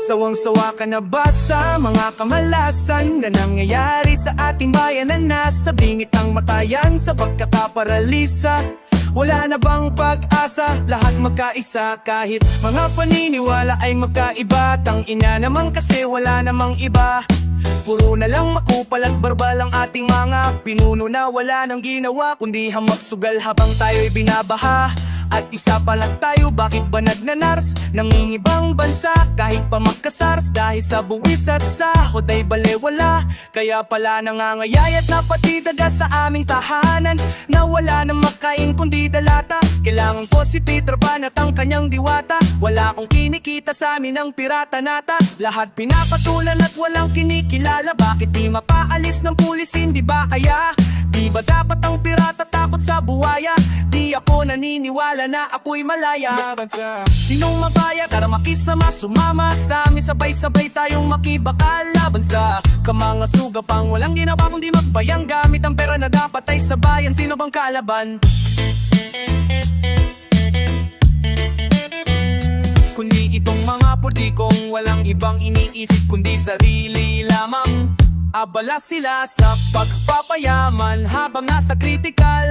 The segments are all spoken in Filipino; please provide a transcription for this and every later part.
Sawang-sawa ka na ba sa mga kamalasan na nangyayari sa ating bayan na nasa bingit ng matayan sa pagkakaparalisa? Wala na bang pag-asa? Lahat magkaisa kahit mga paniniwala ay magkaiba. Tangina naman kasi wala namang iba. Puro na lang makupal at barbal ang ating mga pinuno na wala nang ginawa kundi hamagsugal habang tayo'y binabaha. At isa pa lang tayo, bakit ba nagnanars? Nangingibang bansa kahit pa magkasars dahil sa buwis at sahod ay balewala. Kaya pala nangangayayat na pati daga sa aming tahanan na wala nang makain kundi dalata. Kailangan ko si Peter Pan at ang kanyang diwata. Wala akong kinikita sa amin ng pirata nata. Lahat pinapatulan at walang kinikilala. Bakit di mapaalis ng pulis, hindi ba kaya? Di ba dapat ang pirata takot sa buhaya? Di ako naniniwala na ako'y malaya. Sinong mabaya? Tara makisama, sumama sa amin, sabay-sabay tayong makibakal. Laban sa kamanga sugapang walang ginawa kundi magbayang gamit ang pera na dapat ay sabayan. Sino bang kalaban? Kundi itong mga politikong walang ibang iniisip kundi sarili lamang. Abala sila sa pagpapayaman habang nasa kritikal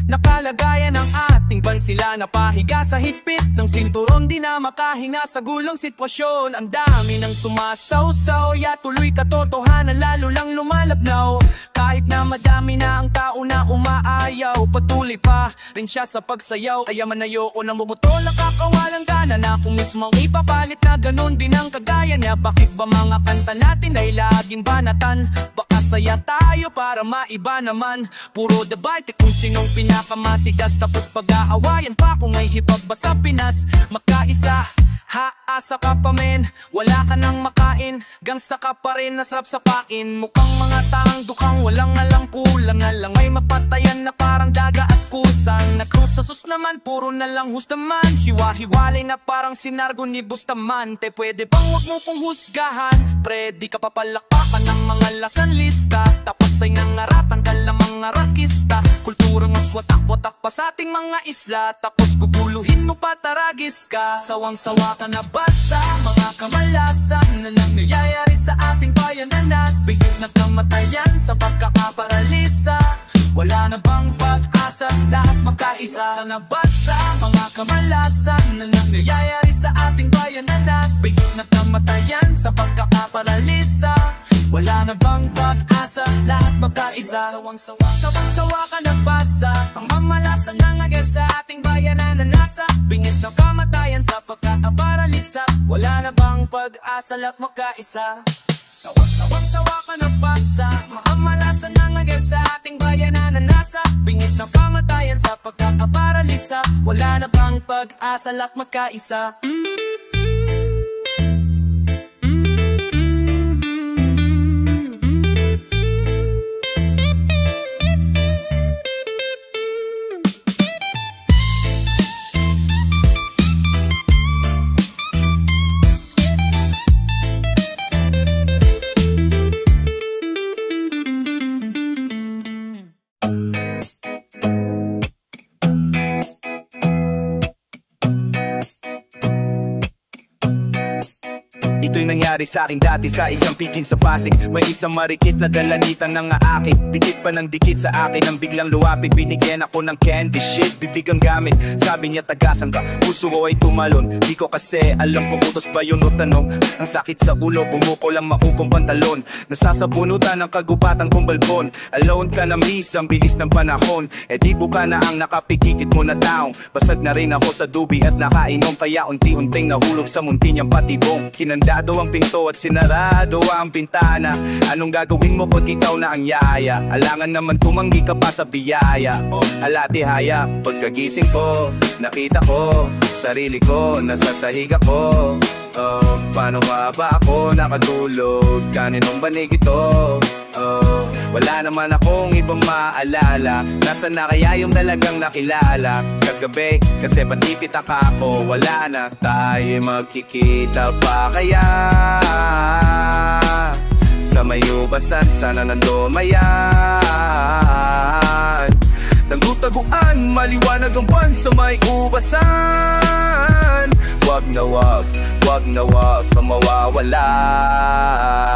nakalagayan ng ating bansila. Napahiga sa higpit ng sinturon, di na makahinga sa gulong sitwasyon. Ang dami ng sumasawsaw, ya tuloy katotohanan lalo lang lumalabnaw. Kahit na madami na ang tao na umaayaw, patuloy pa rin siya sa pagsayaw. Kaya man ayoko nang bumuto, nakakawalang gana na kung mismong ipapalit na ganun din ang kagaya niya. Bakit ba mga kanta natin ay laging banatan? Baka saya tayo para maiba naman. Puro debate kung sinong pinakamatigas, tapos pag-aawayan pa kung ay hip-hop ba sa Pinas. Magkaisa, haasa ka pa men, wala ka nang makain. Gangsta ka pa rin, nasarap sa pain. Mukhang mga taang dukang walang alam, kulang na lang ay mapatayan na parang daga at kusang. Nagkrusasus naman, puro na lang hustaman. Hiwa-hiwalay na parang sinargo ni Bustamante. Pwede bang wag mo kong husgahan? Pre, di ka papalakpakan ng mga lasan lista. Tapos ay nangaratan ka lang mga rakista. Kulturang mas watak-watak pa sa ating mga isla. Tapos guguluhin mo pa, taragis ka. Sawang-sawa ka na ba sa mga kamalasan na nangyayari sa ating bayan na nasbigit na kamatayan sa pagkakaparalisa? Wala na bang pag-asa? Lahat magkaisa na ba sa mga kamalasan na nangyayari sa ating bayan na nasbigit na kamatayan sa pagkakaparalisa? Wala na bang pag-asa? Lahat magkaisa. Sawang-sawa ka na ba sa pangmamalasan ng agad sa ating bayan na nasa bingit ng kamatayan sa pagkakaparalisa? Wala na bang pag-asa? Lahat magkaisa. Sawang-sawa ka na ba sa pangmamalasan ng agad sa ating bayan na nasa bingit ng kamatayan sa pagkakaparalisa? Wala na bang pag-asa? Lahat magkaisa. Ito'y nangyari sa akin dati sa isang pikin sa Pasig. May isang marikit na dalanitang ng aakit. Dikit pa ng dikit sa akin ang biglang luwapit. Binigyan ako ng candy shit, bibig ang gamit. Sabi niya tagasan ka, puso ko ay tumalon. Di ko kasi alam kung utos ba yun o tanong. Ang sakit sa ulo, bumuko lang maukong pantalon. Nasasabunutan ng kagubatan kong balkon. Alone ka na miss, ang bilis ng panahon. E di buka na ang nakapikikit mo na taong. Basag na rin ako sa dubi at nakainom. Kaya unti-unting nahulog sa munti niyang patibong. Kinandado ang pinto at sinarado ang pintana. Anong gagawin mo pag ikaw na ang yaya? Alangan naman tumanggi ka pa sa biyaya. Alatihaya, pagkagising ko, nakita ko sarili ko, nasa sahig ako. Paano nga ba ako nakatulog? Kaninong banig ito? Wala naman akong ibang maalala. Nasaan na kaya yung talagang nakilala? Kagabi, kasi patipita ka ako. Wala na tayo magkikita pa kaya? Sa may ubasan, sana nandumayan. Nagutaguan, maliwanag ang buwan sa may ubasan. Wag na wag, wag na wag ka mawawala.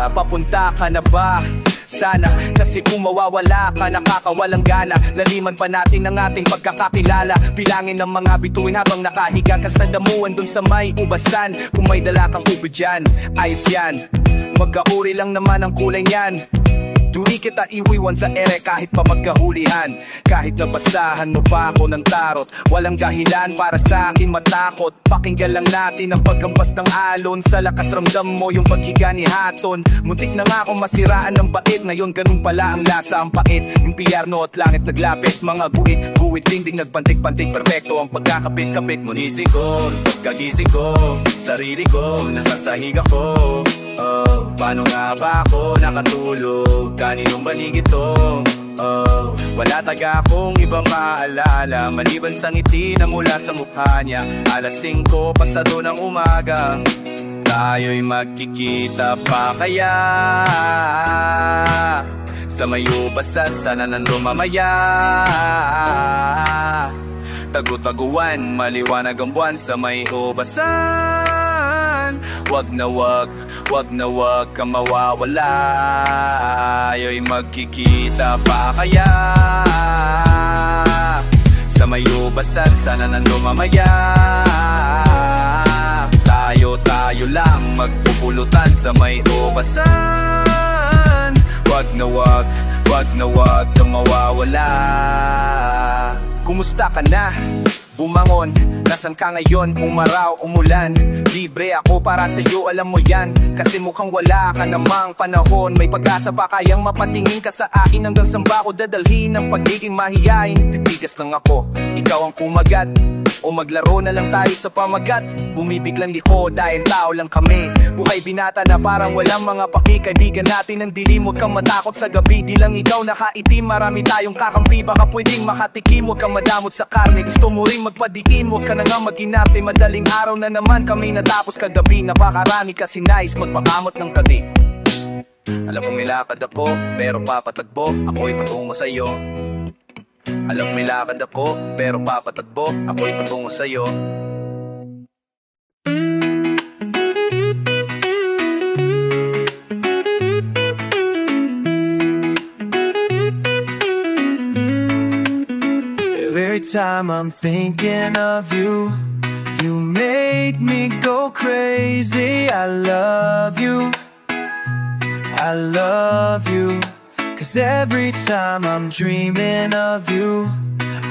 Papunta ka na ba? Sana, kasi kung mawawala ka, nakakawalang gana. Laliman pa natin ang ating pagkakakilala. Bilangin ng mga bituin habang nakahiga ka sa damuhan dun sa may ubasan. Kung may dala kang ube dyan, ayos yan. Magkauri lang naman ang kulay niyan. Duri kita iwiwan sa ere kahit pa magkahulihan. Kahit nabasahan mo pa ako ng tarot, walang dahilan para sa akin matakot. Pakinggan lang natin ang pagkampas ng alon. Sa lakas ramdam mo yung paghiga ni Haton. Muntik na nga akong masiraan ng bait. Ngayon ganun pala ang lasa, ang pait. Impiyerno at langit naglapit. Mga guhit dingding nagpantik-pantik. Perfecto ang pagkakapit-kapit. Munising ko, kagising ko, sarili ko, nasasahig ako. Oh, paano nga ba ako nakatulog? Kaninong banig ito? Oh, wala taga akong ibang maalala maliban sa ngiti na mula sa mukha niya. Alas 5 pasado ng umaga, tayo'y magkikita pa kaya? Sa may ubasan, sana nandun mamaya. Tagu-taguan, maliwanag ang buwan sa may ubasan. Wag na wag, wag na wag ka mawawala. Ayo'y magkikita pa kaya? Sa may ubasan, sana nandun mamaya. Tayo lang magpupulutan sa may ubasan. Wag na wag, wag na wag ka mawawala. Kumusta ka na? Bumangon, nasan ka ngayon? Umaraw, umulan, libre ako para sa'yo, alam mo yan. Kasi mukhang wala ka namang panahon. May pag-asa pa kayang mapatingin ka sa akin. Hanggang saan ba ako dadalhin ang pagiging mahiyain? Titigas lang ako, ikaw ang kumagat. O maglaro na lang tayo sa pamagat. Bumibiglang liko dahil tao lang kami. Buhay binata na parang walang mga paki. Kaibigan natin ang dilim, huwag kang matakot sa gabi. Di lang ikaw nakaitim, marami tayong kakampi. Baka pwedeng makatikim, huwag kang madamot sa karne. Gusto mo rin magpadiin, huwag ka na nga mag-inarte. Madaling araw na naman kami natapos kagabi. Napakarami kasi nice magpakamot ng kadi. Alam kong milakad ako, pero papatagbo ako'y patungo sa'yo. Alam may lakad ako, pero papatagbo ako'y patungo sa'yo. Every time I'm thinking of you, you make me go crazy. I love you, I love you. Cause every time I'm dreaming of you,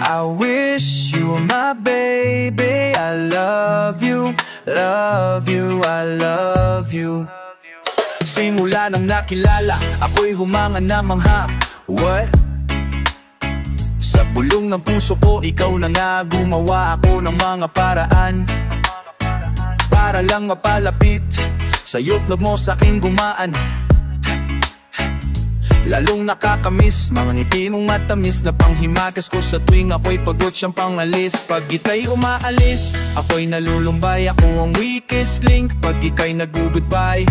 I wish you were my baby. I love you, love you, I love you. Simula nang nakilala, ako'y humanga na mangha. What? Sa bulong ng puso ko, ikaw na nga gumawa ako ng mga paraan para lang mapalapit sa'yo't loob mo sa'king gumaan. Lalong nakakamiss, mga ngiti mong matamis na panghimagas ko sa tuwing ako'y pagod siyang pangalis. Pag ika'y umaalis, ako'y nalulumbay, ako ang weakest link. Pag ika'y nag-goodbye,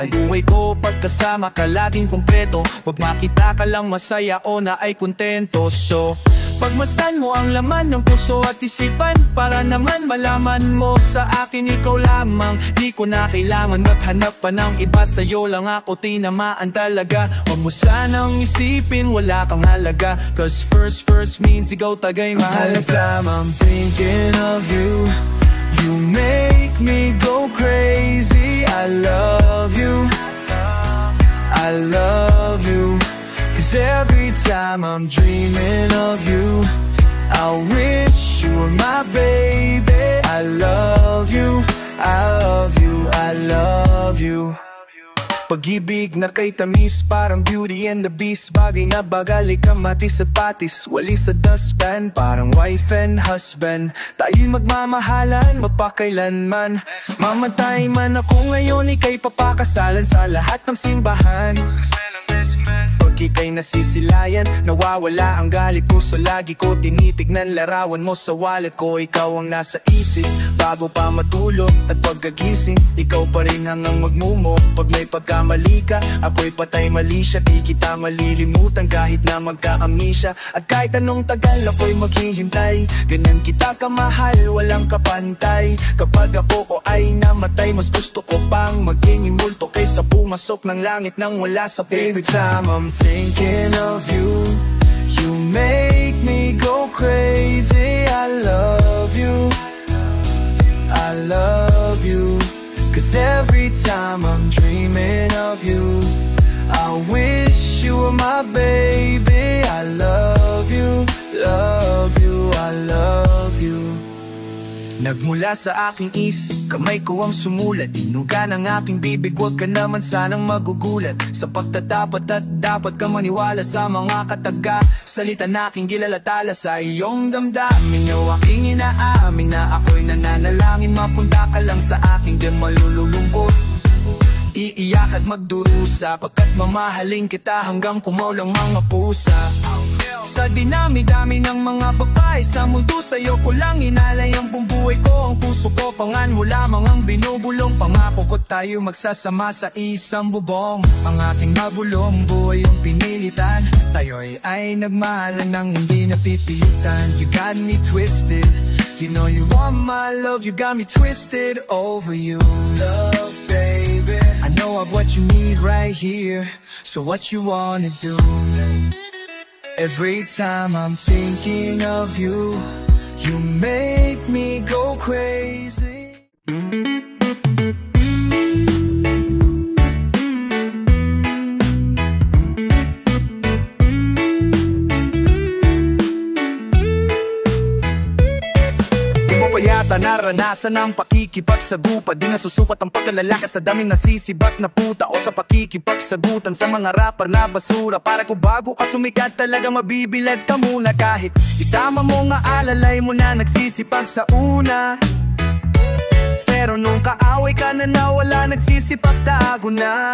ang buhay ko pagkasama ka laging kompleto. Pag makita ka lang masaya o na ay kontento. So, pagmasdan mo ang laman ng puso at isipan, para naman malaman mo sa akin ikaw lamang. Di ko na kailangan maghanap pa ng iba, sa'yo lang ako tinamaan talaga. Huwag mo sanang isipin wala kang halaga, cause first means ikaw tagay mahal. All the time I'm thinking of you, you make me go crazy. I love you, I love you. Cause every time I'm dreaming of you, I wish you were my baby. I love you, I love you, I love you. Pag-ibig na kay tamis, parang Beauty and the Beast. Bagay na bagay, kamatis at patis, walis sa dustpan, parang wife and husband. Tayo'y magmamahalan, mapakailanman. Mamatay man ako ngayon, ika'y papakasalan sa lahat ng simbahan. Pag ika'y ika'y nasisilayan. Nawawala ang galit ko, so lagi ko tinitignan. Larawan mo sa wallet ko, ikaw ang nasa isip. Bago pa matulog at pagkagising, ikaw pa rin hanggang magmumo. Pag may pagkamali ka, ako'y patay mali siya. Di kita malilimutan kahit na magka-amnesia. At kahit anong tagal ako'y maghihintay, ganyan kita kamahal, walang kapantay. Kapag ako ko ay namatay, mas gusto ko pang maging imulto kaysa pumasok ng langit nang wala sa pin. Every time I'm thinking of you, you make me go crazy. I love you, I love you. Cause every time I'm dreaming of you, I wish you were my baby. I love you, love you, I love you. Nagmula sa aking isip, kamay ko ang sumulat. Dinuga ng aking bibig, huwag ka naman sanang magugulat. Sa pagtatapat at dapat ka maniwala sa mga kataga salita na aking gilalatala sa iyong damdamin. O aking inaamin na ako'y nananalangin, mapunta ka lang sa aking di malululungkot. Iiyak at magdurusa, pagkat mamahalin kita hanggang kumaulang mga pusa. Sa dinami-dami ng mga babae sa mundo, sa'yo ko lang inalay ang buhay ko. Ang puso ko pangan mo lamang ang binubulong. Pangako ko tayo magsasama sa isang bubong. Ang aking mabulong buhay yung pinilitan. Tayo'y ay nagmahalan ng hindi napipilitan. You got me twisted, you know you want my love. You got me twisted over you, love baby. I know of what you need right here, so what you wanna do? Every time I'm thinking of you, you make me go crazy. Yata naranasan ang pakikipagsagupa, di nasusukat ang pagkalalaki sa daming nasisibat na puta. O sa pakikipagsagutan sa mga rapper na basura. Para ko bago ka sumikat talaga mabibilad ka muna. Kahit isama mo nga alalay mo na nagsisipag sa una, pero nung kaaway ka na nawala nagsisipag tago na.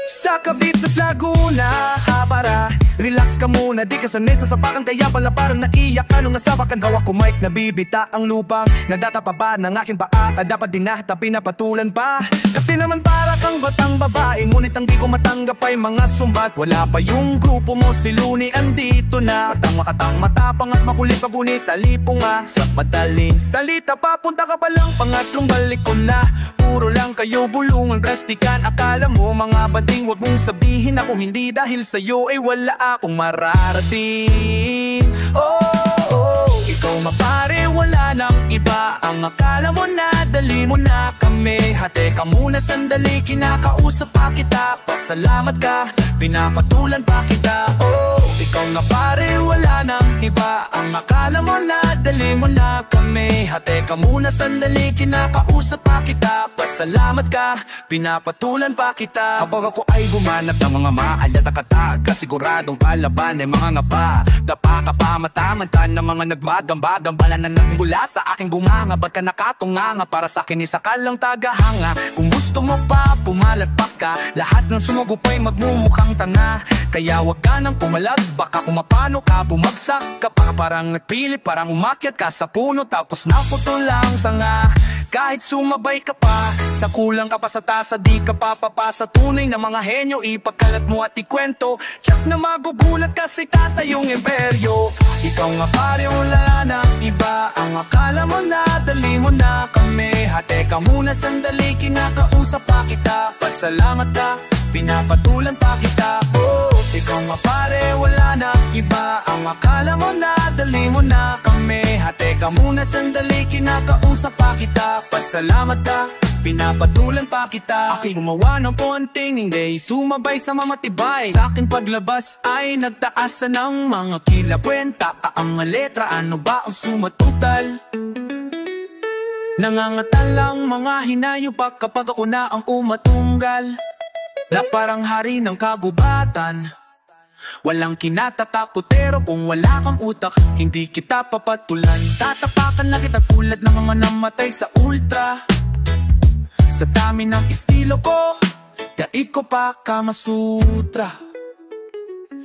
Sa Cavite sa Laguna, para relax ka muna, di ka sanay sa sapakan. Kaya pala parang naiyak ka nung nasapakan. Hawak ko mic, nabibita ang lupang nadatapa pa ng aking paa. Dapat dinahta, pinapatulan pa. Kasi naman para kang batang babae, ngunit ang di ko matanggap ay mga sumbat. Wala pa yung grupo mo, si Looney andito na. Makatang matapang at makulit pa, ngunit talipo nga. Sa madaling salita, papunta ka pa lang, pangatlong balik ko na. Puro lang kayo bulungan, plastikan. Akala mo mga bading, wag mong sabihin ako hindi, dahil sa'yo ay wala akong mararating. Oh, ikaw mapare, wala nang iba. Ang akala mo na dali mo na kami. Teka muna sandali, kinakausap pa kita. Pasalamat ka, pinapatulan pa kita. Oh, ikaw nga pare, wala nang iba. Ang akala mo na dali mo na kami. Teka muna sandali, kinakausap pa kita. Pasalamat ka, pinapatulan pa kita. Kapag ako ay gumanap ng mga maalat at katag, kasiguradong palaban ay mga ngapa. Dapa ka pa, matamanta ng mga nagbagambagambala na nagmula sa aking bunganga. Ba't ka nakatunganga? Para sa akin isa ka lang tagahanga. Kung gusto mo pa, pumalagpak ka. Lahat ng sumagupay magmumukhang tanga. Kaya wag ka nang pumalag, baka kung mapano ka bumagsak ka pa. Parang nagpili, parang umakyat ka sa puno, tapos naputol lang sanga. Kahit sumabay ka pa, sa kulang ka pa sa tasa, di ka papapasa. Tunay na mga henyo, ipagkalat mo at ikwento. Tsak na magugulat kasi tatayong imperyo. Ikaw nga pare, wala nang iba. Ang akala mo na dali mo na kami. Teka muna sandali, kinakausap pa kita. Pasalamat ka, pinapatulan pa kita. Oh, ikaw nga pare, wala nang iba. Ang akala mo na dali mo na kami. Teka muna sandali, kinakausap pa kita. Pasalamat ka, pinapatulan pa kita. Aking gumawa ng konting hindi sumabay sa mamatibay. Sa aking paglabas ay nagtaasan ng mga kilabwenta. Ang letra, ano ba ang sumatutal? Nangangatal lang mga hinayo pa kapag ako na ang umatunggal. Na parang hari ng kagubatan. Walang kinatatakot, pero kung wala kang utak, hindi kita papatulan. Tatapakan na kita tulad ng mga namatay sa ultra. Sa dami ng estilo ko, daig ko pa Kama Sutra.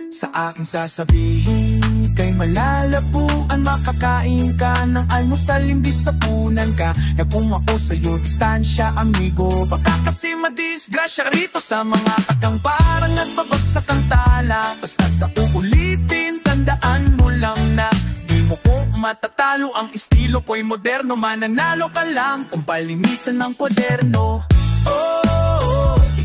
sa aking sasabihin, kay malalabuan, makakain ka ng almusal, hindi sapunan ka. Na kung ako sa'yo, distansya, amigo. Baka kasi madisgrasya rito sa mga katang parang nagbabagsak ang tala. Basta sa uulitin, tandaan mo lang na di mo ko matatalo. Ang estilo ko'y moderno, mananalo ka lang kung palinisan ng kwaderno.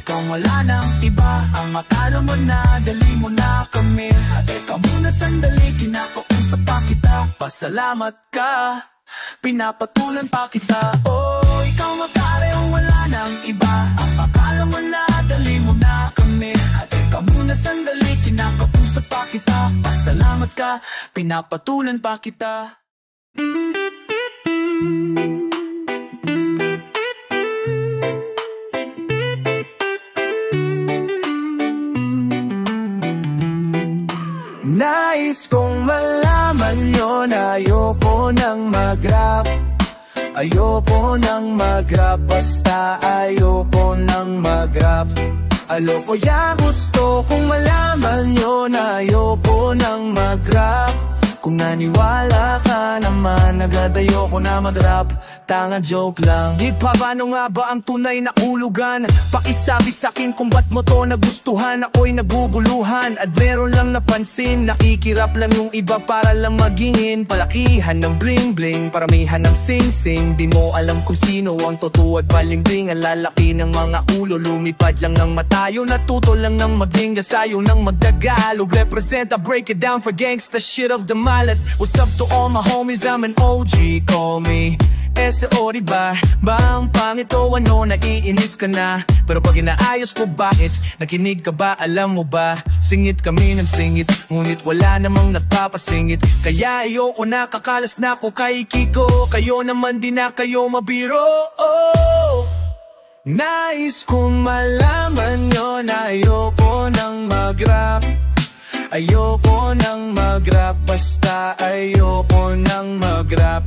Ikaw wala nang iba, ang akala mo na dali mo na kami. Teka muna sandali, kinakausap pa kita. Pasalamat ka, pinapatulan pa kita. Ikaw makarehong wala nang iba, ang akala mo na dali mo na kami. Teka muna sandali, kinakausap pa kita. Pasalamat ka, pinapatulan pa kita. Nais kong malaman nyo na ayoko nang mag-rap. Ayoko nang mag-rap, basta ayoko nang mag-rap. Aloko ya, gusto kong malaman nyo na ayoko nang mag-rap. Kung naniwala ka naman, agad ayoko na mag-rap. Tanga joke lang. Di pa paano nga ba ang tunay na ulugan? Pakisabi sa'kin kung ba't mo to nagustuhan. Ako'y naguguluhan at meron lang napansin. Nakikirap lang yung iba para lang magingin. Palakihan ng bling bling, paramihan ng sing sing. Di mo alam kung sino ang totoo at balimbing. Ang lalaki ng mga ulo, lumipad lang ng matayo. Natuto lang ng maging gasayo ng magdagalog. Represent, I break it down for gangsta shit of the mallet. What's up to all my homies, I'm an OG, call me SO, diba? Bang pangito, ano, naiinis ka na? Pero pag inaayos ko, bakit? Nakinig ka ba? Alam mo ba? Singit kami ng singit, ngunit wala namang nagpapasingit. Kaya ayoko na, kakalas na ko kay Kiko. Kayo naman din na kayo mabiro. Nais kong malaman nyo na ayoko nang mag-rap. Ayoko nang mag-rap, basta ayoko nang mag-rap.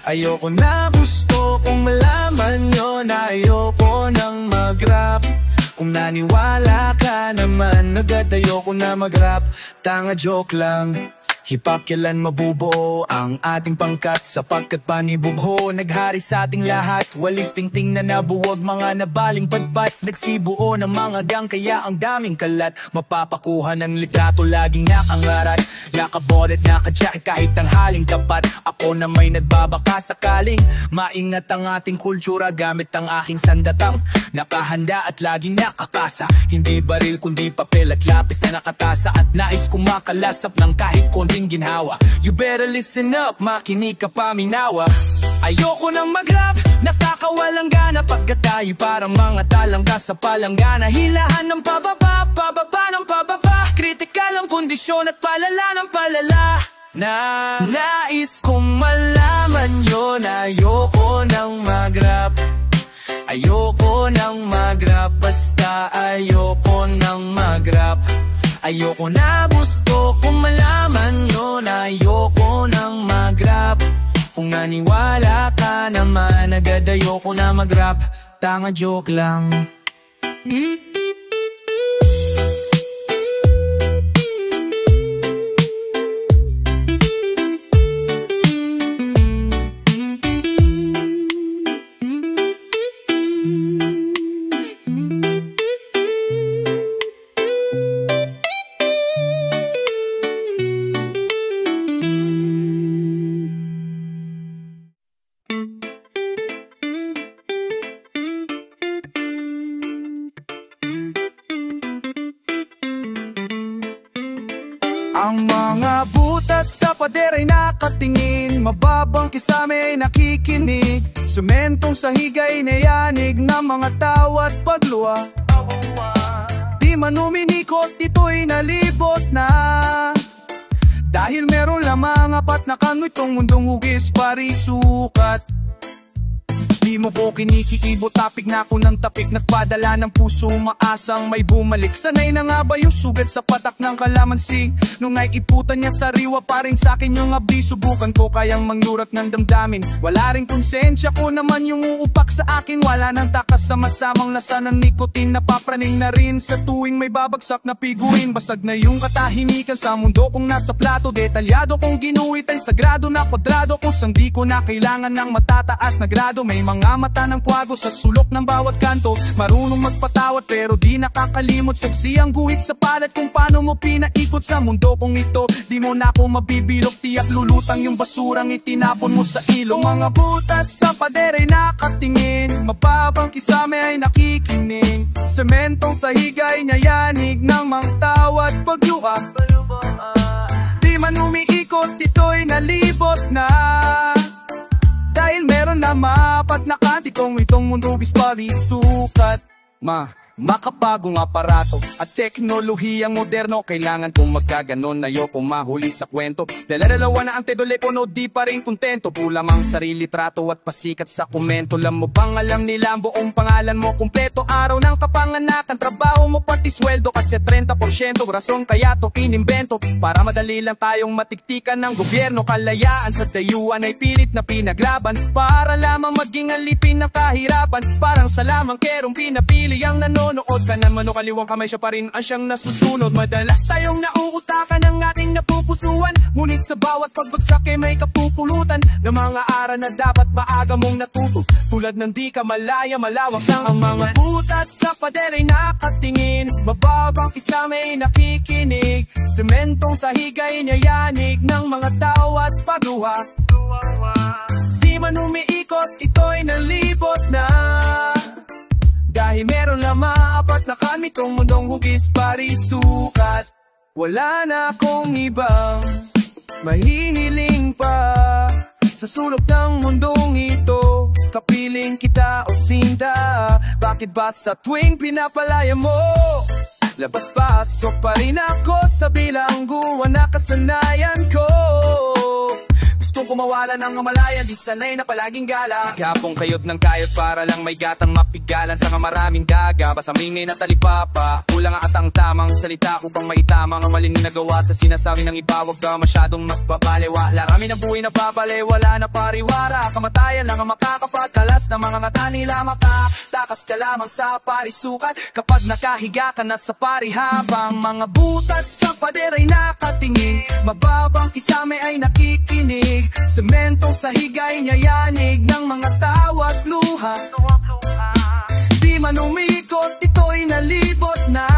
Ayoko na, gusto kong malaman nyo na ayoko nang mag-rap. Kung naniwala ka naman, agad ayoko na mag-rap. Tanga joke lang. Hip-hop kailan mabubuo ang ating pangkat, sapagkat panibugho naghari sa ating lahat. Walis tingting na nabuwag, mga nabaling padpat. Nagsibuo ng mga gang, kaya ang daming kalat. Mapapakuha ng litrato, laging nakangarat. Nakabodet, nakajacket kahit tanghaling tapat. Ako na may nagbabaka sakaling maingat ang ating kultura, gamit ang aking sandatang. Nakahanda at laging nakakasa, hindi baril kundi papel at lapis na nakatasa. At nais kumakalasap ng kahit konting ginhawa. You better listen up, makinig ka paminawa. Ayoko nang mag-rap, nakakawalang gana. Pagkat tayo parang mga talangga sa palanggana. Hilahan ng pababa, pababa ng pababa. Kritikal ang kondisyon at palala ng palala. Nais kong malaman nyo na ayoko nang mag-rap. Ayoko nang mag-rap, basta ayoko nang mag-rap. Ayoko na, gusto kong malaman nyo na ayoko nang mag-rap. Kung naniwala ka naman, agad ayoko na mag-rap. Tanga joke lang. Ang mga butas sa pader ay nakatingin, mababang kisame ay nakikinig. Sementong sahig ay nayanig ng mga tawa at pagluwa. Di man uminikot, ito'y nalibot na. Dahil meron lamang apat na kango, itong mundong hugis parisukat. Di mo ko kinikikibo, tapik na ako ng tapik. Nagpadala ng puso, maasang may bumalik. Sanay na nga ba yung sugat sa patak ng kalamansi? Nung ay iputan niya sariwa pa rin sa'kin yung abdi. Subukan ko kayang manglurat ng damdamin. Wala rin konsensya ko naman yung uupak sa akin. Wala nang takas sa masamang lasa ng nikotin. Napapraning na rin sa tuwing may babagsak na piguin. Basag na yung katahimikan sa mundo kong nasa plato. Detalyado kong ginuhit ay sagrado na kwadrado. Kung saan di ko na kailangan ng matataas na grado. May mga mata ng kwago sa sulok ng bawat kanto. Marunong magpatawad pero di nakakalimot. Saksi ang guhit sa palat kung paano mo pinaikot sa mundo kong ito. Di mo na ako mabibilok, tiyak lulutang yung basurang itinapon mo sa ilong. Mga butas sa pader ay nakatingin, mababang kisame ay nakikinig. Sementong sahig ay nayanig ng mga tawad pagluha. Di man umiikot, ito'y nalibot na. Dahil meron na mapat na kantitong itong mundo bispari-sukat. Makapagong aparato at teknolohiyang moderno. Kailangan kong magkaganon na ayokong mahuli sa kwento. Dala-dalawa na ang telepono, di pa rin kontento. Pulam ang sarili trato at pasikat sa komento. Alam mo bang alam nila ang buong pangalan mo kompleto? Araw ng kapanganakan, trabaho mo pati sweldo. Kasi 30% rason kaya to inimbento. Para madali lang tayong matiktikan ng gobyerno. Kalayaan sa dayuan ay pilit na pinaglaban. Para lamang maging alipin ng kahirapan. Parang sa lamang kerong pinapili ang nanonood ka naman o kaliwang kamay, siya pa rin ang siyang nasusunod. Madalas tayong nauutakan ng ating napupusuan. Ngunit sa bawat pagbagsak ay may kapupulutan ng mga aral na dapat maaga mong natuto. Tulad ng di ka malaya, malawak lang ang mga butas sa pader ay nakatingin. Mababang kisame ay nakikinig. Sementong sahig ay nayanig ng mga tao at paduha. Di man umiikot, ito'y nalibot na. Dahil meron lang maapat na kamitong mundong hugis pari-sukat. Wala na akong ibang mahihiling pa sa sulok ng mundong ito. Kapiling kita o sinta, bakit ba sa tuwing pinapalaya mo? Labas-pasok pa rin ako sa bilangguan na kasanayan ko. Gustong kumawala ng amalayan, di sanay na palaging gala. Kapong kayot ng kayot para lang may gatang mapigalan. Sa maraming daga, basta mingay na talipapa. Kulang ang atang tamang salita upang maitamang ang maling nagawa sa sinasabi ng iba. Huwag ka masyadong magpapaliwa. Larami ng buhay na papale, wala na pariwara. Kamatayan lang ang makakapagkalas ng mga ngata nila. Makatakas ka lamang sa parisukat kapag nakahiga ka na sa pari. Habang mga butas sa pader ay nakatingin, mababang kisame ay nakikinig. Sementong sahig ay nayanig ng mga tawa at luha. Di man umikot, ito'y nalibot na.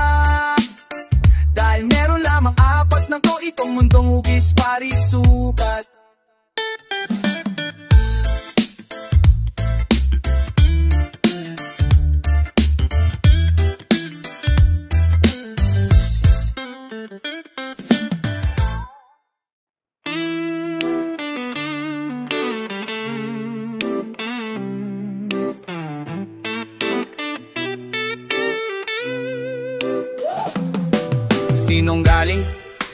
Dahil meron lamang apat ng to, itong mundong hugis pari-sukat. Sinong galing?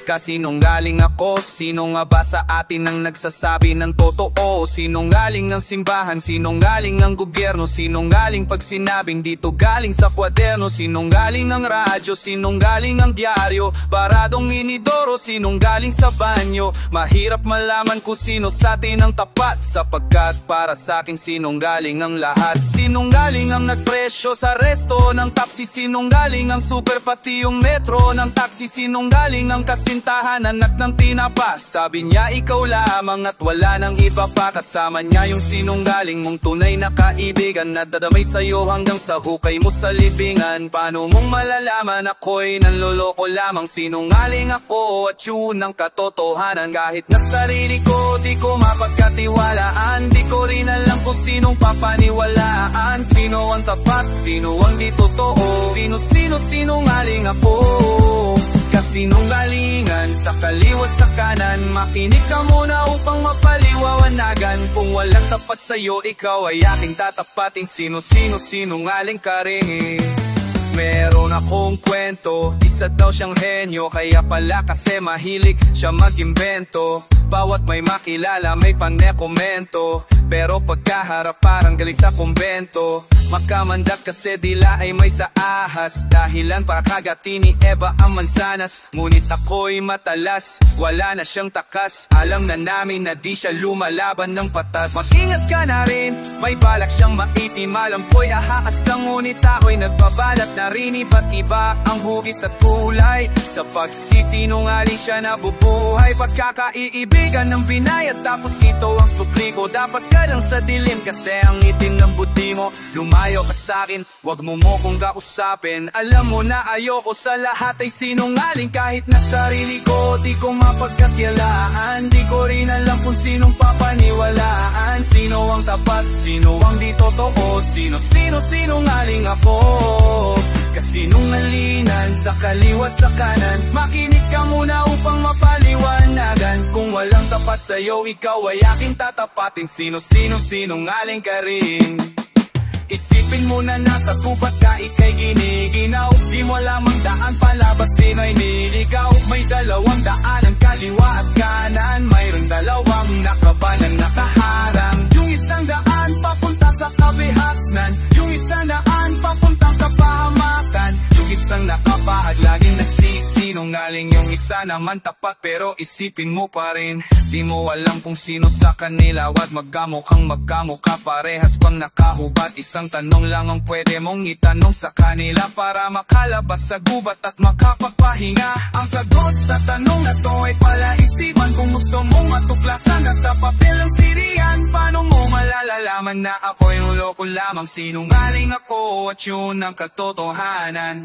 Kasinong galing ako? Sino nga ba sa atin ang nagsasabi ng totoo? Sinong galing ng simbahan? Sinong galing ng gobyerno? Sinong galing pag sinabing dito galing sa kwaderno? Sinong galing ng radyo? Sinong galing ng diaryo? Baradong inidoro? Sinong galing sa banyo? Mahirap malaman kung sino sa atin ang tapat, sapagkat para sa akin sinong galing ang lahat. Sinong galing ang nagpresyo sa resto ng taxi? Sinong galing ang super pati yung metro ng taxi? Sinong galing ang kasintahan, anak ng tinapa? Sabi niya ikaw lamang at wala nang iba pa. Kasama niya yung sinunggaling mong tunay na kaibigan, na dadamay sa'yo hanggang sa hukay mo sa libingan. Paano mong malalaman ako'y nanloloko lamang? Sinungaling ako at yun ang katotohanan. Kahit na sarili ko di ko mapagkatiwalaan, di ko rin alam kung sinong papaniwalaan. Sino ang tapat, sino ang di totoo? Sino sinungaling ako? Kasinunggalingan sa kaliwat sa kanan. Makinig ka muna upang mapaliwanagan. Kung walang tapat sa'yo, ikaw ay aking tatapatin. Sino sinungaling ka rin. meron akong kwento. Isa daw siyang henyo, kaya pala kasi mahilig siya mag-imbento. Bawat may makilala may pang-nekomento, pero pagkaharap parang galing sa kumbento. Makamandak kasi dila ay may sa ahas, dahilan para kagati ni Eva ang mansanas. Ngunit ako'y matalas, wala na siyang takas. Alam na namin na di siya lumalaban ng patas. Mag-ingat ka na rin, may balak siyang maitim. Alam ko'y ahas lang, ngunit ako'y nagbabalat na rin. Iba't iba ang hugis at kulay, sa pagsisinungaling siya nabubuhay. Pagkakaibigan ng binayad, tapos ito ang supli ko. Dapat ka lang sa dilim kasi ang itim ng buti mo. Lumayo ka sa'kin, wag mo kong kausapin. Alam mo na ayoko sa lahat ay sinungaling. Kahit na sarili ko di ko mapagkatiyalaan. Di ko rin alam kung sinong papaniwalaan. Sino ang tapat, sino ang di totoo, sino sinungaling ako. Kasinungalingan sa kaliwat sa kanan. Makinig ka muna upang mapaliwanagan. Kung walang tapat sa'yo, ikaw ay aking tatapatin. Sinungaling ka rin. Isipin mo na nasa gubat ka, ika'y giniginaw. Di mo lamang daan palabas, sino'y niligaw. May dalawang daanan, kaliwa at kanan. Mayroong dalawang nakabanan, nakaharang. Yung isang daan papunta sa kabihasnan, yung isang daan papuntang kapahamakan. Yung isang nakapahag, laging nagsisinungaling. Yung isa naman tapat, pero isipin mo pa rin. Di mo alam kung sino sa kanila, at magkamukhang magkamukha. Parehas pang nakahubat, isang tanong lang ang pwede mong itanong sa kanila para makalabas sa gubat at makapagpahinga. Ang sagot sa tanong na to ay palaisipan. Kung gusto mong matuklasan na sa papel ang sirian, paano mo malalalaman na ako yung loko lamang? Sinungaling ako at yun ang katotohanan.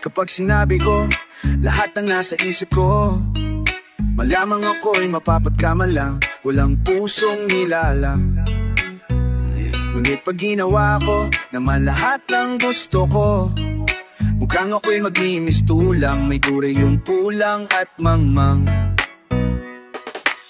Kapag sinabi ko lahat ng nasa isip ko, malamang ako'y mapapagkamalang walang pusong nilalang. Ngunit pag ginawa ko naman lahat ng gusto ko, mukhang ako'y magmimistulang. May dure yung pulang at mangmang.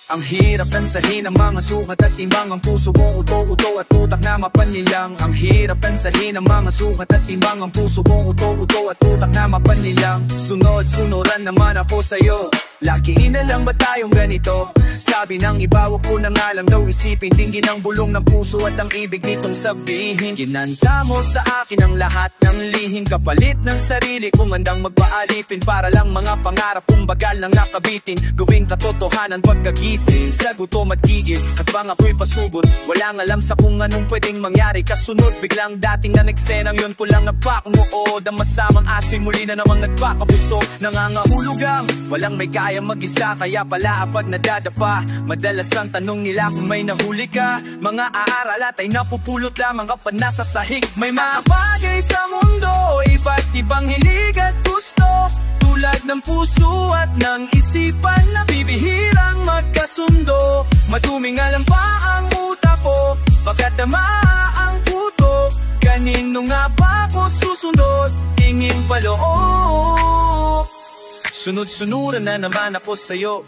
Ang hirap tansahin ang mga sukat at timbang. Ang puso kong uto-uto at utak na mapanilang. Ang hirap tansahin ang mga sukat at timbang. Ang puso kong uto-uto at utak na mapanilang. Sunod-sunuran naman ako sa'yo. Lagi na lang ba tayong ganito? Sabi ng iba, wag ko na nga lang daw isipin. Tingin ang bulong ng puso at ang ibig nitong sabihin. Kinanta mo sa akin ang lahat ng lihim, kapalit ng sarili kong handang magpaalipin. Para lang mga pangarap kong bagal nang nakabitin, gawing katotohanan pagkagising sa gutom at gigil. At bang ako'y pasugod, walang alam sa kung anong pwedeng mangyari. Kasunod biglang dating na nagsenang yun ko lang napakungood. Ang masamang asoy muli na namang nagpakabuso. Nangangahulugang walang may kaya mag-isa, kaya pala pag nadadapa, madalas ang tanong nila kung may nahuli ka. Mga aaralat ay napupulot lamang kapag nasa sahig. May mga bagay sa mundo, iba't ibang hilig at gusto, tulad ng puso at ng isipan na bibihirang magkasundo. Maduming alam pa ang utak ko, baka tama ang puto. Kanino nga ba ako susunod? Tingin paloob. Sunod-sunuran na naman ako sa'yo.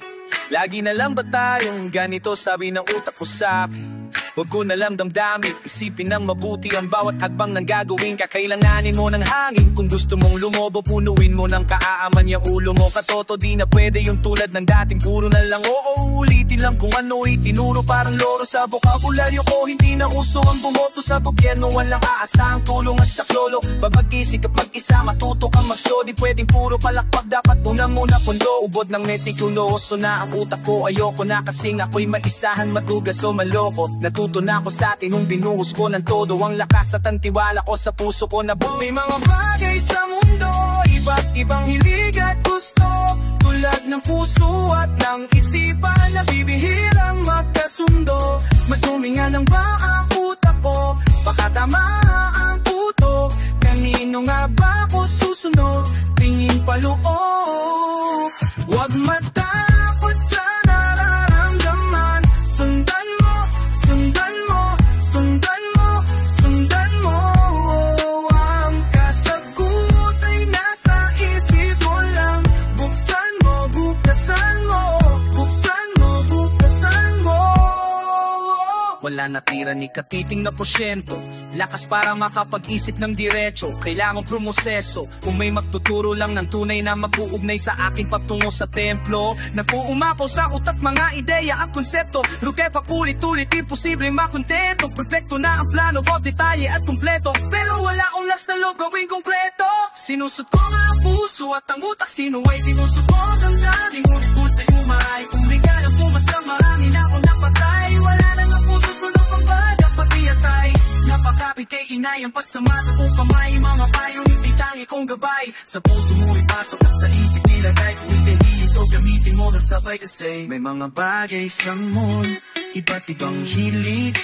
Lagi na lang ba tayong ganito? Sabi ng utak ko sa'kin. Huwag ko nalang damdamin, isipin ng mabuti ang bawat hagbang ng gagawin. Kakailanganin mo ng hangin. Kung gusto mong lumobo, punuin mo ng kaaaman yung ulo mo. Katoto di na pwede yung tulad ng dating puro na lang oo. Ulitin lang kung ano itinuro, parang loro sa bokabularyo ko. Hindi na uso ang bumoto sa gobyerno, walang aasahang tulong at saklolo. Babag-isik kapag isa, matuto kang mag-show. Di pwedeng puro palakpak, dapat muna pundo. Ubod ng metikuloso na ang utak ko, ayoko na kasing ako'y maisahan, matugas o maloko. Natuto na ako sa atin nung binuhos ko ng todo ang lakas at ang tiwala ko sa puso ko na buo. May mga bagay sa mundo, iba't ibang hilig at gusto, tulad ng puso at ng isipan na bibihirang magkasundo. Madumi nga lang ba ang utak ko? Baka tama ang puso. ako susunod, tingin paloob. Huwag matakot sa nararamdaman. Sundan mo, sundan mo, sundan mo, sundan mo. Ang kasagot ay nasa isip mo lang. Buksan mo, buksan mo, buksan mo, buksan mo. Wala natira ni katiting na porsyento, lakas para makapag-isip ng diretso. Kailangan promoseso, kung may magtuturo lang ng tunay na mag-uugnay sa akin patungo sa templo. Nag-uumapaw sa utak mga ideya ang konsepto. Luke pa ulit-ulit, imposible makontento. Perfecto na ang plano, bawat detalye at kumpleto. Pero wala akong lakas na loob gawing konkreto. Sinusot ko nga ang puso at ang utak, sino ay tinusot ko ang dating. Ngunit po sa'y umaray, kung ligalang pumasang marami na akong napatay. Wala na nga puso, sunod pang baga pati atay. Napakapit kay inay ang pasamata kong kamay. Mga payo ni tangi kong gabay. Sa puso mo ipasok at sa isip nilagay. Kung hindi ito gamitin mo ng sabay, kasi may mga bagay sa mundo, iba't ibang hilig.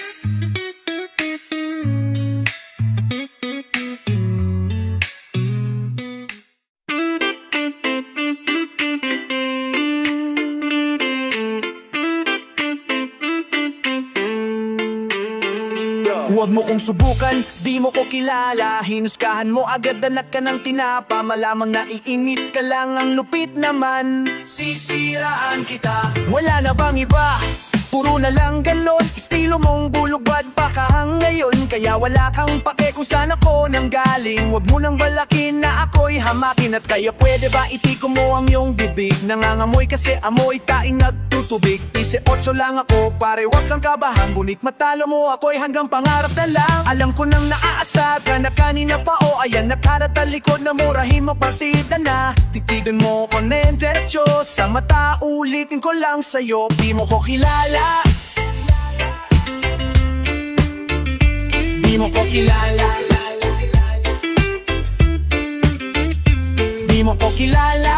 Huwag mo kong subukan, di mo ko kilala. Hinusgahan mo agad, dalag ka ng tinapa. Malamang naiingit ka lang, ang lupit naman. Sisiraan kita. Wala na bang iba? Puro na lang ganon, estilo mong bulugwad pa kahang ngayon. Kaya wala kang pake kung saan ako nang galing. Huwag mo nang balakin na ako'y hamakin. At kaya pwede ba itiko mo ang iyong bibig? Nangangamoy kasi amoy taing nagtutubig. 18 lang ako, pare wag kang kabahan. Ngunit matalo mo ako'y hanggang pangarap na lang. Alam ko nang naaasar ka na kanina pa, o ayan nakarat ang likod na murahin mo partida na. Titigan mo ko na yung diretso sa mata, ulitin ko lang sa'yo, di mo ko kilala. Di mo ko kilala. Di mo ko kilala.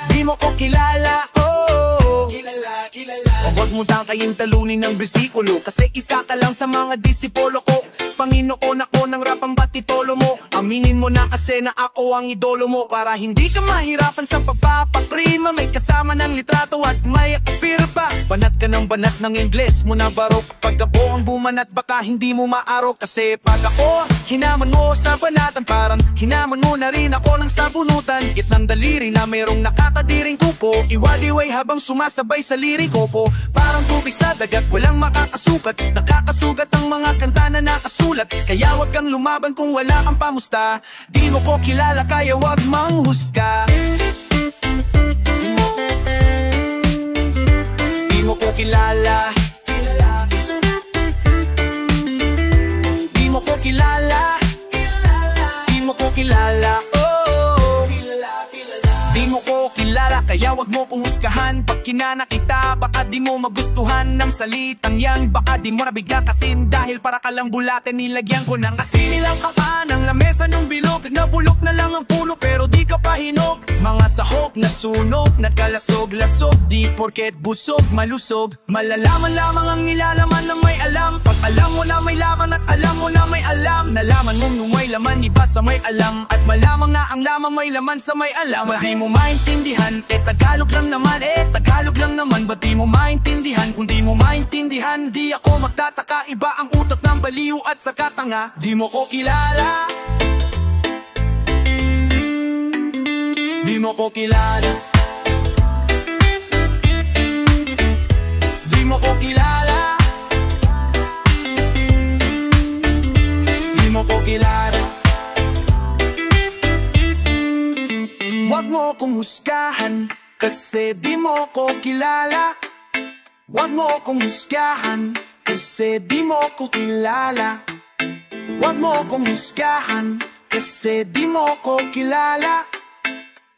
Di mo ko kilala. Oh, kilala, kilala. Huwag mo tangkayin talunin ng bersikulo, kasi isa ka lang sa mga disipolo ko. Panginoon ako ng rapang batitolo mo. Aminin mo na kasi na ako ang idolo mo. Para hindi ka mahirapan sa pagpapaprima, may kasama ng litrato at may appear pa. Banat ka ng banat ng Ingles mo na barok. Pag ako ang bumanat baka hindi mo maarok. Kasi pag ako hinaman mo sa banatan, parang hinaman mo na rin ako ng sabunutan. Git ng daliri na mayroong nakakadiring kuko, iwaliway habang sumasabay sa liriko ko. Parang tubig sa dagat, walang makakasukat. Nakakasugat ang mga kanta na nakasulat. Kaya wag kang lumaban kung wala kang pamusta. Di mo ko kilala kaya wag manghusga. Di mo ko kilala. Di mo ko kilala. Di mo ko kilala. Di mo ko kilala, kaya wag mo kong husgahan. Pag kinana kita, baka di mo magustuhan ng salitang yan. Baka di mo nabigla kasin, dahil para ka lang bulate. Nilagyan ko ng asin, nilang kapan ang lamesa ng bilog. Nabulok na lang ang puno pero di ka pa hinog. Mga sahok na sunog, nagkalasog-lasog. Di porket busog, malusog. Malalaman lamang ang nilalaman na may alam. Pag alam mo na may laman at alam mo na may alam. Nalaman mong nung may laman, iba sa may alam. At malamang na ang lamang may laman sa may alam. Di mo maintindihan, Tagalog lang naman, Tagalog lang naman. Ba't di mo maintindihan? Kung di mo maintindihan, di ako magtataka. Iba ang utak ng baliw at sa katanga. Di mo ko kilala. Di mo ko kilala. Di mo ko kilala. Di mo ko kilala. Huwag mo kong husgahan, kasi di mo ko kilala. Huwag mo kong husgahan, kasi di mo ko kilala. Huwag mo kong husgahan, kasi di mo ko kilala.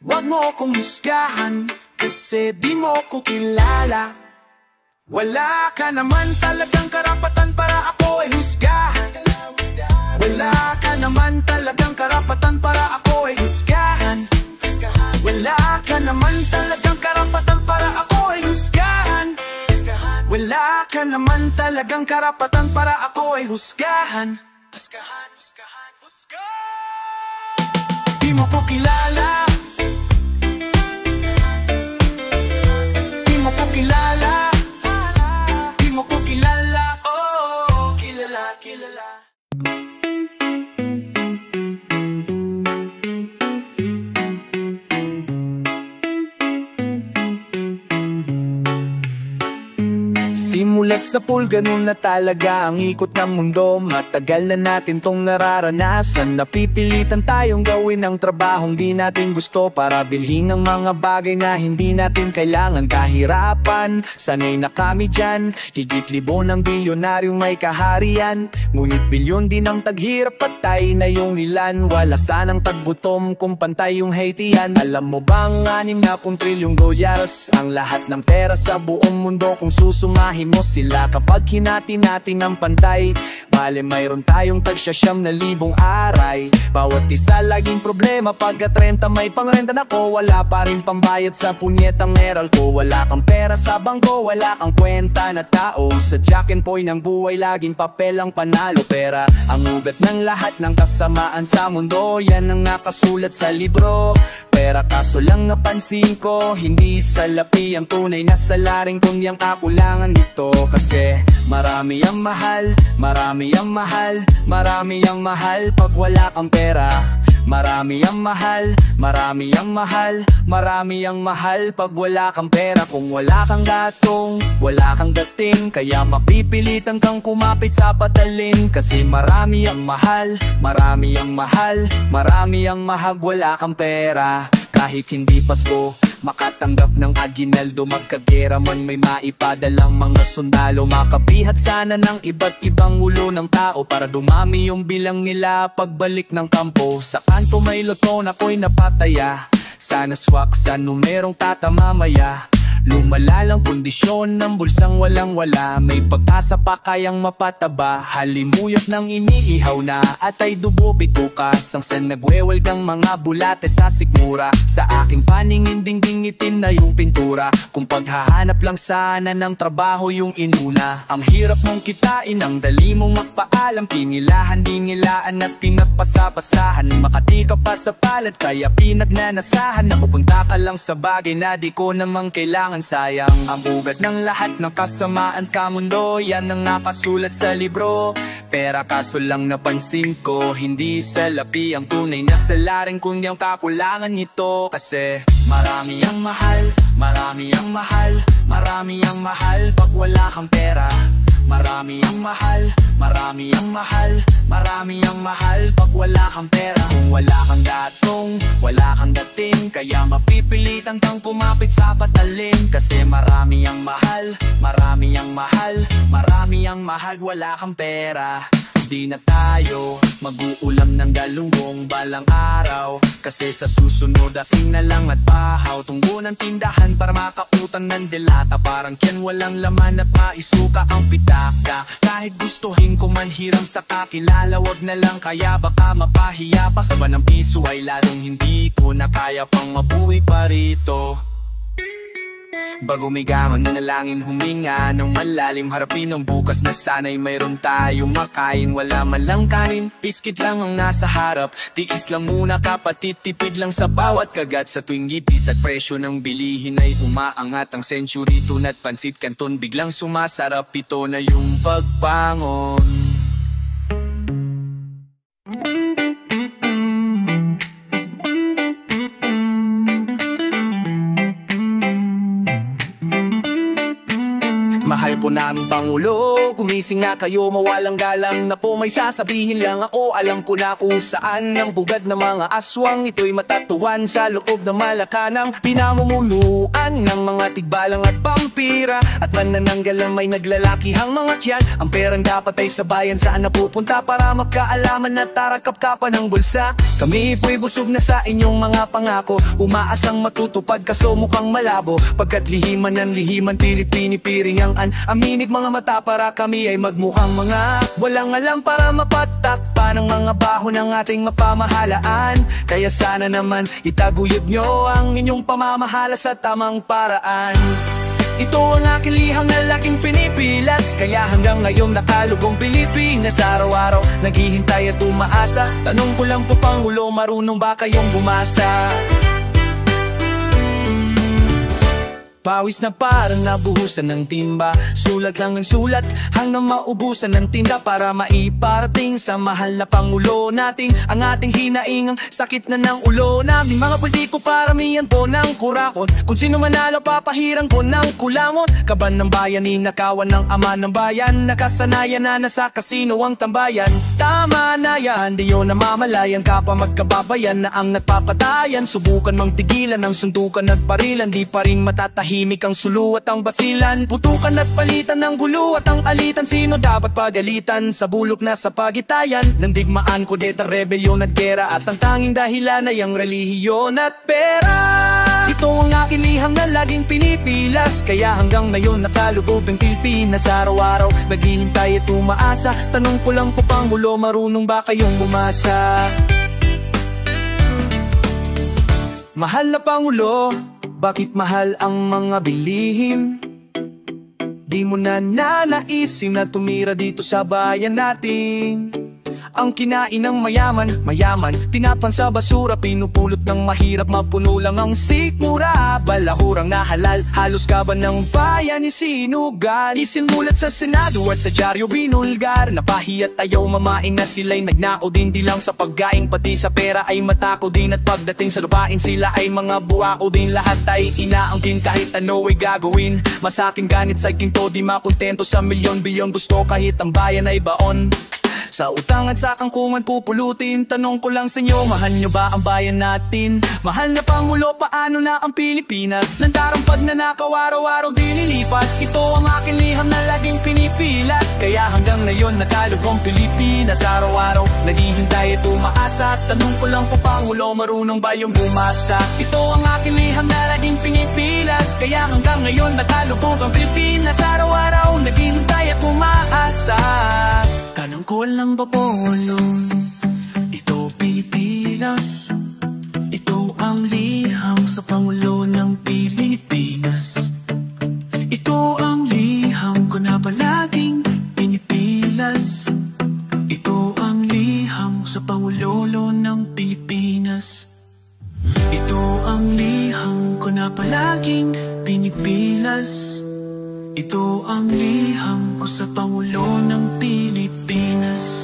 Huwag mo kong husgahan, kasi di mo ko kilala. Wala ka naman talagang karapatan para ako ay husgahan. Wala ka naman talagang karapatan para ako ay husgahan. Wala ka naman talagang karapatan para ako ay husgahan. Wala ka naman talagang karapatan para ako ay husgahan. Husgahan, husgahan, husgahan. mo ko kilala, di mo ko kilala, di mo ko kilala, oh, kilala, kilala. Simulat sa pool, ganun na talaga ang ikot ng mundo. Matagal na natin tong nararanasan. Napipilitan tayong gawin ang trabahong di natin gusto para bilhin ang mga bagay na hindi natin kailangan. Kahirapan, sanay na kami dyan. Higit libo ng bilyonaryong may kaharian. Ngunit bilyon din ang taghirap, patay na yung ilan. Wala sanang tagbutom kung pantay yung Haitian. Alam mo bang 6 trilyong dolyars ang lahat ng pera sa buong mundo kung susumahin mo sila kapag hinati natin ang pantay? Bale mayroon tayong tag-6,000,000 aray. Bawat isa laging problema. Pagkat renta may pangrenta na ko, wala pa rin pambayad sa punyetang meral ko. Wala kang pera sa bangko, wala kang kwenta na tao. Sa Jack and Poy ng buhay laging papel ang panalo. Pera ang ugat ng lahat ng kasamaan sa mundo, yan ang nakasulat sa libro. Pera kaso lang napansin ko, hindi salapi ang tunay na salaring kundi ang kakulangan nito. Kasi marami ang mahal, marami ang mahal, marami ang mahal pag wala kang pera. Marami ang mahal, marami ang mahal, marami ang mahal pag wala kang pera. Kung wala kang gatong, wala kang dating, kaya mapipilitan kang kumapit sa patalin. Kasi marami ang mahal, marami ang mahal, marami ang mahal wala kang pera. Kahit hindi Pasko, makatanggap ng aginaldo, magkagera man may maipadalang mga sundalo. Makapihat sana ng iba't ibang ulo ng tao para dumami yung bilang nila pagbalik ng kampo. Sa kanto may loto na ko'y napataya, sana swak sa numerong tatamamaya. Lumalalang kondisyon ng bulsang walang wala, may pag-asa pa kayang mapataba. Halimuyot ng iniihaw na at ay dubo bitukas, ang san nagwewelgang mga bulate sa sikmura. Sa aking paningin dingding itin na yung pintura, kung paghahanap lang sana ng trabaho yung inuna. Ang hirap mong kitain, ang dali mong magpaalam, pinilahan, dinilaan at pinapasapasahan. Makati ka pa sa palad kaya pinagnanasahan, napupunta ka lang sa bagay na di ko namang kailangan. Sayang ang ugat ng lahat ng kasamaan sa mundo, yan ang nakasulat sa libro. Pera kaso lang napansin ko, hindi salapi ang tunay na salaring kundi ang kakulangan nito. Kasi marami ang mahal, marami ang mahal, marami ang mahal pag wala kang pera. Marami ang mahal, marami ang mahal, marami ang mahal pag wala kang pera. Kung wala kang gatong, wala kang dating, kaya mapipilitan kang kumapit sa patalin. Kasi marami ang mahal, marami ang mahal, marami ang mahal wala kang pera. Di na tayo mag-uulam ng galunggong balang araw, kasi sa susunod asing na lang at pahaw. Tunggo ng tindahan para makautang ng delata, parang kyan walang laman at maisuka ang pitaka. Kahit gustuhin ko man hiram sa kakilala, wag na lang kaya baka mapahiya pa. Sa banang piso ay lalong hindi ko na kaya pang mabuhay pa rito. Bago may gamang nanalangin, huminga ng malalim, harapin ang bukas na sana'y mayroon tayong makain. Wala man lang kanin, biskit lang ang nasa harap. Tiis lang muna kapatid, tipid lang sa bawat kagat. Sa tuwing gipit at presyo ng bilihin ay umaangat, ang century tunat pansit kanton biglang sumasarap. Ito na yung pagbangon. Mahal po namin Pangulo, gumising na kayo, mawalang galang na po. May sasabihin lang ako, alam ko na kung saan ang bugad ng mga aswang. Ito'y matatuan sa loob ng Malacanang, pinamumuluan ng mga tigbalang at pampira. At manananggal ang may naglalakihang mga tiyan. Ang perang dapat ay sa bayan saan napupunta para magkaalaman at tarakap-kapan ng bulsa. Kami po'y busog na sa inyong mga pangako, umaasang matutupad kaso mukhang malabo. Pagkat lihiman ng lihiman, pilit pinipiring ang aminig mga mata para kami ay magmukhang mga walang alam para mapatakpan ang mga baho ng ating mapamahalaan. Kaya sana naman itaguyod nyo ang inyong pamamahala sa tamang paraan. Ito ang aking liham na laking pinipilas, kaya hanggang ngayon nakalugong Pilipinas. Araw-araw naghihintay at umaasa. Tanong ko lang po, Pangulo, marunong ba kayong bumasa? Pawis na parang nabuhusan ng timba, sulat lang ng sulat hanggang maubusan ng tinda, para maiparating sa mahal na Pangulo nating ang ating hinaingang sakit na ng ulo namin. Mga politiko paramihan po ng kurakot, kung sino manalo papahirang po ng kulangot. Kaban ng bayan, ninakawan ng ama ng bayan, nakasanayan na nasa kasino ang tambayan. Tama na yan, di yun namamalayan, kapwa magkababayan na ang nagpapatayan. Subukan mang tigilan ang suntukan at parilan, di pa rin matatahimik ang sulu at ang basilan. Putukan at palitan ng gulo at ang alitan, sino dapat pagalitan sa bulok na sa pagitayan ng digmaan, kudeta, rebelyon at gera, at ang tanging dahilan ay ang relihiyon at pera. Ito ang aking liham na laging pinipilas, kaya hanggang ngayon nakalubog ang Pilipinas. Araw-araw naghihintay at umaasa. Tanong ko lang po, Pangulo, marunong ba kayong bumasa? Mahal na Pangulo, bakit mahal ang mga bilihin? Di mo na nanaisin na tumira dito sa bayan natin. Ang kinain ng mayaman, tinapan sa basura, pinupulot ng mahirap, mapuno lang ang sikmura. Balahurang na halal, halos kaban ng bayan isinugal. Isinulat sa Senado at sa dyaryo binulgar, napahiya't ayaw mamain na sila'y nagnao din. Di lang sa pagkain, pati sa pera ay matako din, at pagdating sa lupain sila ay mga buwako din. Lahat ay inaangkin, kahit ano ay gagawin. Masaking ganit sa ginto, di makontento sa milyon-bilyon. Gusto kahit ang bayan ay baon, sa utang at sa kangkungan pupulutin. Tanong ko lang sa inyo, mahal nyo ba ang bayan natin? Mahal na Pangulo, paano na ang Pilipinas? Landarang pagnanakaw, araw-araw dinilipas. Ito ang aking liham na laging pinipilas, kaya hanggang ngayon nakalubong Pilipinas. Araw-araw naghihintay at umaasa. Tanong ko lang po, Pangulo, marunong ba yung bumasa? Ito ang aking liham na laging pinipilas, kaya hanggang ngayon nakalubong ang Pilipinas. Araw-araw naghihintay at umaasa. Tanong ko lang ba, Polo, ito Pilipinas? Ito ang liham sa Pangulo ng Pilipinas. Ito ang liham ko na palaging pinipilas. Ito ang liham sa Pangulo ng Pilipinas. Ito ang liham ko na palaging pinipilas. Ito ang liham ko sa Pangulo ng Pilipinas.